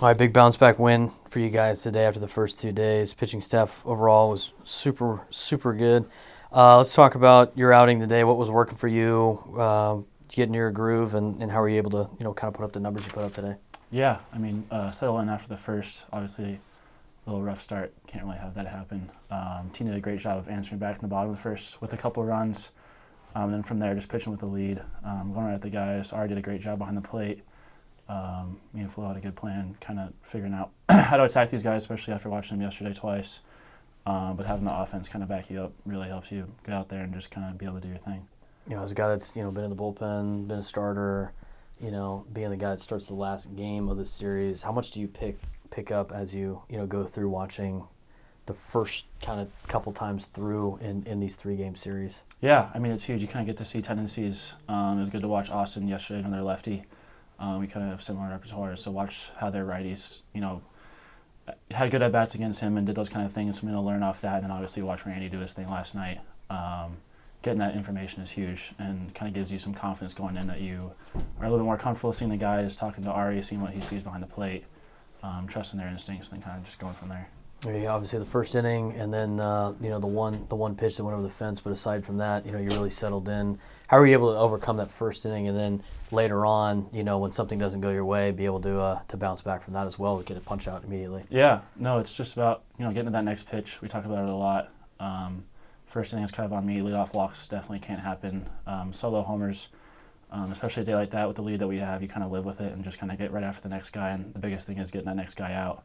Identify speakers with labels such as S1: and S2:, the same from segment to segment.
S1: All right, big bounce back win for you guys today after the first 2 days. Pitching staff overall was super, super good. Let's talk about your outing today. What was working for you to get into your groove, and how were you able to, kind of put up the numbers you put up today?
S2: Yeah, settle in after the first, obviously a little rough start. Can't really have that happen. Team did a great job of answering back in the bottom of the first with a couple of runs. Then from there, just pitching with the lead, going right at the guys. Ari did a great job behind the plate. Me and Flo had a good plan, kind of figuring out how to attack these guys, especially after watching them yesterday twice. But having the offense kind of back you up really helps you get out there and just kind of be able to do your thing.
S1: As a guy that's been in the bullpen, been a starter, being the guy that starts the last game of the series, how much do you pick up as you go through watching the first kind of couple times through in these 3-game series?
S2: Yeah, it's huge. You kind of get to see tendencies. It was good to watch Austin yesterday, another lefty. We kind of have similar repertoires, so watch how their righties, had good at-bats against him and did those kind of things. So I'm going to learn off that, and then obviously watch Randy do his thing last night. Getting that information is huge and kind of gives you some confidence going in that you are a little bit more comfortable seeing the guys, talking to Ari, seeing what he sees behind the plate, trusting their instincts, and then kind of just going from there.
S1: Yeah, obviously the first inning, and then the one pitch that went over the fence. But aside from that, you're really settled in. How are you able to overcome that first inning, and then later on, when something doesn't go your way, be able to bounce back from that as well, to get a punch out immediately?
S2: Yeah, no, it's just about getting to that next pitch. We talk about it a lot. First inning is kind of on me. Leadoff walks definitely can't happen. Solo homers, especially a day like that with the lead that we have, you kind of live with it and just kind of get right after the next guy. And the biggest thing is getting that next guy out.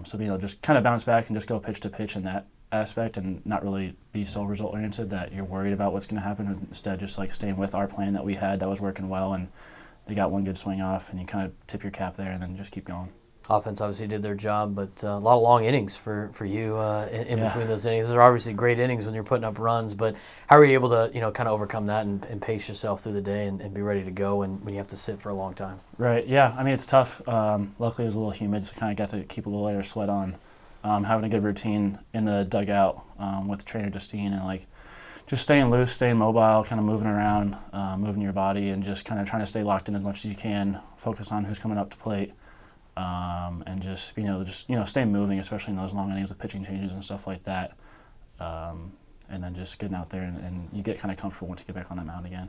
S2: So being able to just kind of bounce back and just go pitch to pitch in that aspect and not really be so result oriented that you're worried about what's going to happen. Instead, just like staying with our plan that we had that was working well, and they got one good swing off, and you kind of tip your cap there and then just keep going.
S1: Offense obviously did their job, but a lot of long innings for you in between those innings. Those are obviously great innings when you're putting up runs, but how are you able to kind of overcome that and pace yourself through the day and be ready to go when you have to sit for a long time?
S2: Right, yeah. It's tough. Luckily it was a little humid, so kind of got to keep a little lighter sweat on. Having a good routine in the dugout with trainer Justine, and just staying loose, staying mobile, kind of moving around, moving your body, and just kind of trying to stay locked in as much as you can, focus on who's coming up to plate. And just being able to stay moving, especially in those long innings with pitching changes and stuff like that. And then just getting out there and you get kind of comfortable once you get back on that mound again.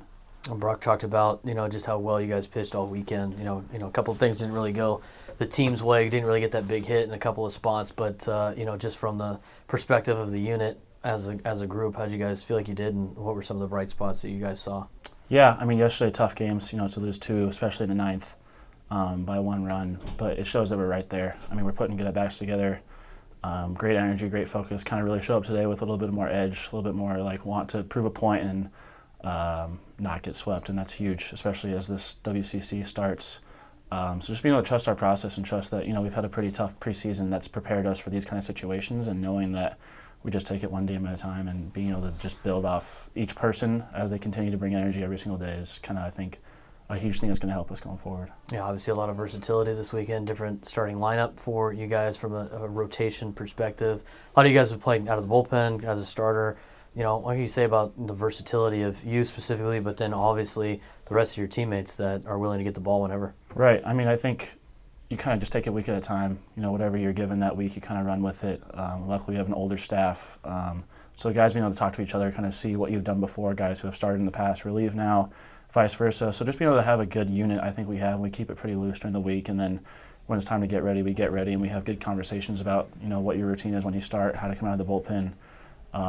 S1: Brock talked about just how well you guys pitched all weekend. A couple of things didn't really go the team's way. You didn't really get that big hit in a couple of spots, but just from the perspective of the unit as a group, how did you guys feel like you did, and what were some of the bright spots that you guys saw?
S2: Yeah, yesterday tough games. To lose 2, especially in the 9th. By 1 run, but it shows that we're right there. We're putting good at-bats together, great energy, great focus, kind of really show up today with a little bit more edge, a little bit more want to prove a point and not get swept, and that's huge, especially as this WCC starts. So just being able to trust our process and trust that, we've had a pretty tough preseason that's prepared us for these kind of situations, and knowing that we just take it one game at a time and being able to just build off each person as they continue to bring energy every single day is kind of, I think, a huge thing that's going to help us going forward.
S1: Yeah, obviously a lot of versatility this weekend, different starting lineup for you guys from a rotation perspective. A lot of you guys have played out of the bullpen as a starter. What can you say about the versatility of you specifically, but then obviously the rest of your teammates that are willing to get the ball whenever?
S2: Right. I think you kind of just take it a week at a time. Whatever you're given that week, you kind of run with it. Luckily, we have an older staff. So the guys being able to talk to each other, kind of see what you've done before, guys who have started in the past relieve now, vice versa. So just being able to have a good unit, I think we have. We keep it pretty loose during the week, and then when it's time to get ready, we get ready, and we have good conversations about what your routine is when you start, how to come out of the bullpen.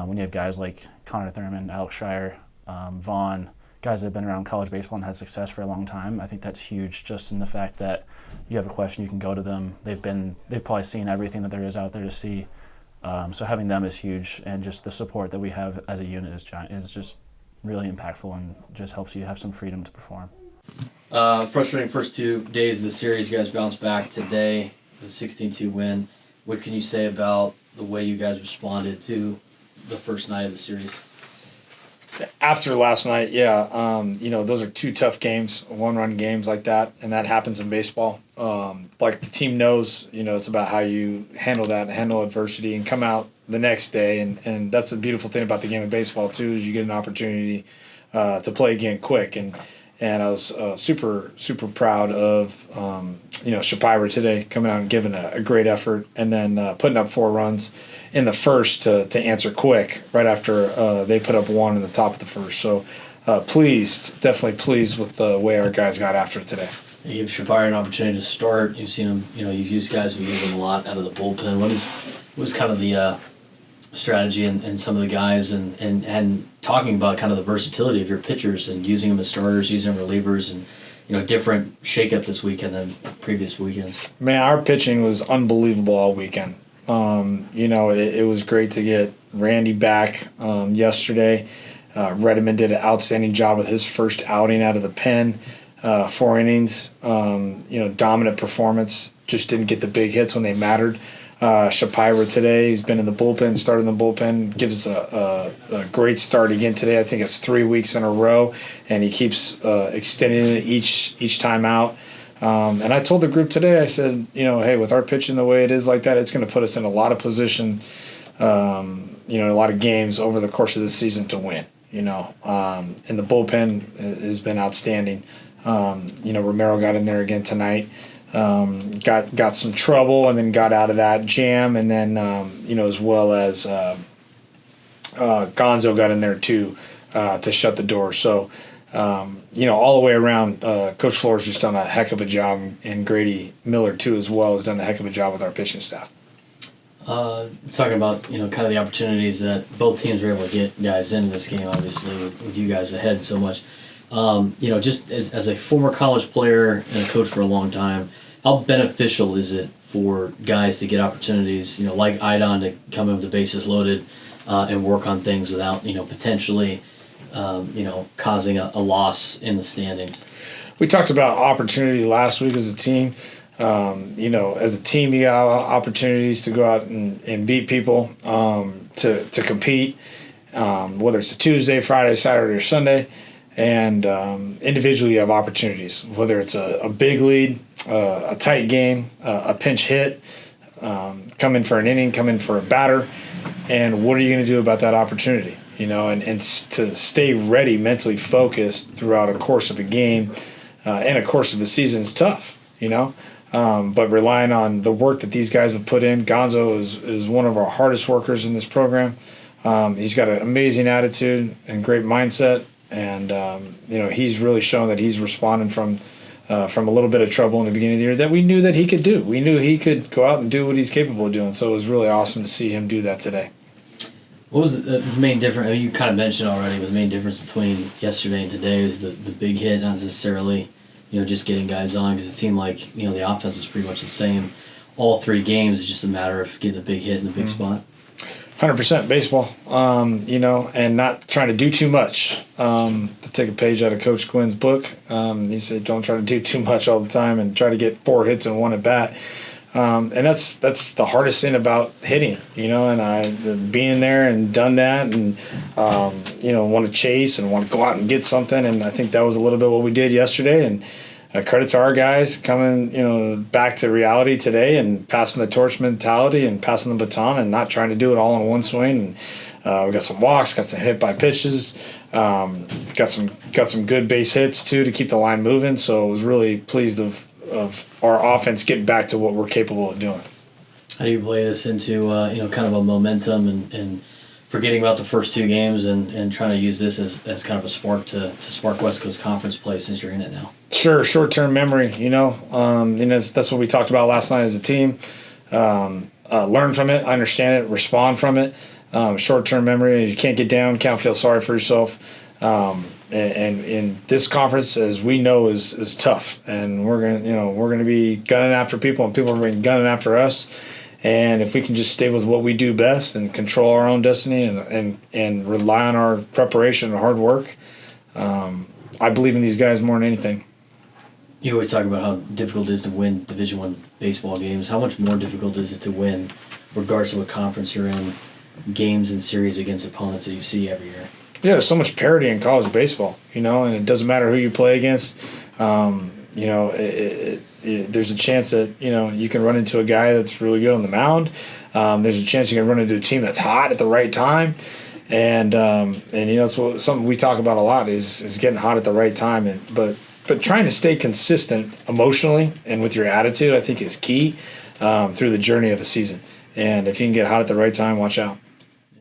S2: When you have guys like Connor Thurman, Alex Shire, Vaughn, guys that have been around college baseball and had success for a long time, I think that's huge. Just in the fact that you have a question, you can go to them. They've probably seen everything that there is out there to see. So having them is huge, and just the support that we have as a unit is just really impactful and just helps you have some freedom to perform.
S1: Frustrating first 2 days of the series. You guys bounced back today with a 16-2 win. What can you say about the way you guys responded to the first night of the series?
S3: After last night, those are 2 tough games, 1-run games like that, and that happens in baseball. Like the team knows, it's about how you handle adversity and come out the next day, and that's the beautiful thing about the game of baseball too, is you get an opportunity to play again quick, and And I was super proud of Schapira today coming out and giving a great effort, and then putting up 4 runs in the first to answer quick right after they put up 1 in the top of the first. So definitely pleased with the way our guys got after it today.
S1: You give Schapira an opportunity to start. You've seen him, you've used guys who use him a lot out of the bullpen. What was kind of the strategy and some of the guys and talking about kind of the versatility of your pitchers and using them as starters, using them relievers, and different shakeup this weekend than previous weekends?
S3: Man, our pitching was unbelievable all weekend. It was great to get Randy back yesterday. Redmond did an outstanding job with his first outing out of the pen. 4 innings, dominant performance. Just didn't get the big hits when they mattered. Schapira today, he's been in the bullpen, started in the bullpen, gives us a great start again today. I think it's 3 weeks in a row, and he keeps extending it each time out. And I told the group today, I said, hey, with our pitching the way it is like that, it's going to put us in a lot of position, a lot of games over the course of the season to win. And the bullpen has been outstanding. Romero got in there again tonight. Got some trouble and then got out of that jam, and then as well as Gonzo got in there too to shut the door. So all the way around, Coach Flores just done a heck of a job, and Grady Miller too as well has done a heck of a job with our pitching staff.
S1: Talking about kind of the opportunities that both teams were able to get guys in this game, obviously with you guys ahead so much. Just as a former college player and a coach for a long time, how beneficial is it for guys to get opportunities, like Idon, to come in with the bases loaded and work on things without, potentially, causing a loss in the standings?
S3: We talked about opportunity last week as a team. As a team, you got opportunities to go out and beat people, to compete, whether it's a Tuesday, Friday, Saturday, or Sunday. And individually, you have opportunities, whether it's a big lead, a tight game, a pinch hit, come in for an inning, come in for a batter, and what are you going to do about that opportunity? And to stay ready, mentally focused throughout a course of a game and a course of a season is tough, but relying on the work that these guys have put in. Gonzo is one of our hardest workers in this program. He's got an amazing attitude and great mindset. And he's really shown that he's responding from a little bit of trouble in the beginning of the year that we knew that he could do. We knew he could go out and do what he's capable of doing. So it was really awesome to see him do that today.
S1: What was the main difference? I mean, you kind of mentioned already, but the main difference between yesterday and today was the big hit, not necessarily just getting guys on, because it seemed like the offense was pretty much the same all 3 games. It's just a matter of getting the big hit in the big spot.
S3: 100% baseball, and not trying to do too much. To take a page out of Coach Quinn's book, he said, don't try to do too much all the time and try to get 4 hits and 1 at bat. And that's the hardest thing about hitting, and being there and done that, and, want to chase and want to go out and get something. And I think that was a little bit what we did yesterday. And credit to our guys coming, back to reality today and passing the torch mentality and passing the baton and not trying to do it all in one swing. And we got some walks, got some hit by pitches, got some good base hits too to keep the line moving. So I was really pleased of our offense getting back to what we're capable of doing.
S1: How do you play this into kind of a momentum and forgetting about the first 2 games and trying to use this as kind of a spark to spark West Coast Conference play since you're in it now?
S3: Sure, short-term memory, that's what we talked about last night as a team. Learn from it, understand it, respond from it. Short-term memory, you can't get down, can't feel sorry for yourself. And in this conference, as we know, is tough, and we're gonna be gunning after people, and people are going to be gunning after us. And if we can just stay with what we do best and control our own destiny and rely on our preparation and hard work, I believe in these guys more than anything.
S1: You always talk about how difficult it is to win Division I baseball games. How much more difficult is it to win, regardless of what conference you're in, games and series against opponents that you see every year?
S3: Yeah, there's so much parity in college baseball, and it doesn't matter who you play against. There's a chance that you can run into a guy that's really good on the mound. There's a chance you can run into a team that's hot at the right time. And it's something we talk about a lot is getting hot at the right time, but trying to stay consistent emotionally and with your attitude, I think, is key through the journey of a season. And if you can get hot at the right time, watch out.